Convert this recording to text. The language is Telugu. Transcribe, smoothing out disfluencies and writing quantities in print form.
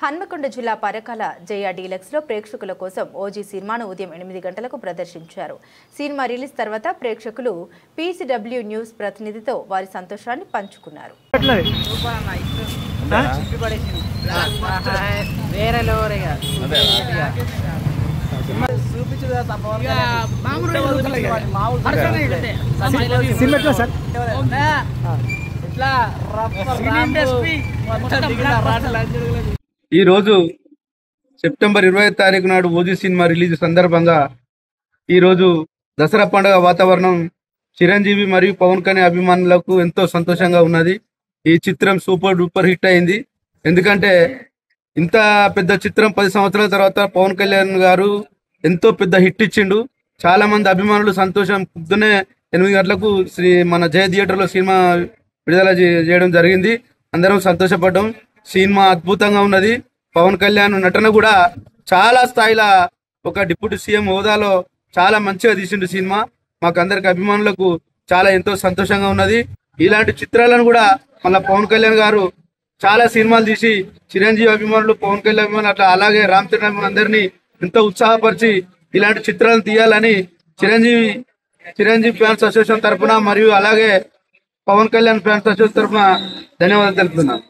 హన్మకొండ జిల్లా పరకాల జయ డీలక్స్ లో ప్రేక్షకుల కోసం ఓజీ సినిమాను ఉదయం 8 గంటలకు ప్రదర్శించారు. సినిమా రిలీజ్ తర్వాత ప్రేక్షకులు పీసీడబ్ల్యూ న్యూస్ ప్రతినిధితో వారి సంతోషాన్ని పంచుకున్నారు. ఈ రోజు సెప్టెంబర్ 20వ తారీఖు నాడు ఓజీ సినిమా రిలీజ్ సందర్భంగా ఈ రోజు దసరా పండుగ వాతావరణం చిరంజీవి మరియు పవన్ కళ్యాణ్ అభిమానులకు ఎంతో సంతోషంగా ఉన్నది. ఈ చిత్రం సూపర్ డూపర్ హిట్ అయింది. ఎందుకంటే ఇంత పెద్ద చిత్రం 10 సంవత్సరాల తర్వాత పవన్ కళ్యాణ్ గారు ఎంతో పెద్ద హిట్ ఇచ్చిండు. చాలా మంది అభిమానులు సంతోషం. పొద్దున్నే 8 గంటలకు మన జయ థియేటర్లో సినిమా విడుదల చేయడం జరిగింది. అందరం సంతోషపడ్డాం. సినిమా అద్భుతంగా ఉన్నది. పవన్ కళ్యాణ్ నటన కూడా చాలా స్థాయిలో ఒక డిప్యూటీ సీఎం హోదాలో చాలా మంచిగా తీసిండు సినిమా. మాకు అందరికి అభిమానులకు చాలా ఎంతో సంతోషంగా ఉన్నది. ఇలాంటి చిత్రాలను కూడా మళ్ళీ పవన్ కళ్యాణ్ గారు చాలా సినిమాలు తీసి చిరంజీవి అభిమానులు, పవన్ కళ్యాణ్ అభిమానులు అట్లా అలాగే రామ్ చరణ్ అభిమానులు అందరినీ ఎంతో ఉత్సాహపరిచి ఇలాంటి చిత్రాలను తీయాలని చిరంజీవి ఫ్యాన్స్ అసోసియేషన్ తరఫున మరియు అలాగే పవన్ కళ్యాణ్ ఫ్యాన్స్ అసోసియేషన్ తరఫున ధన్యవాదాలు తెలుపుతున్నాను.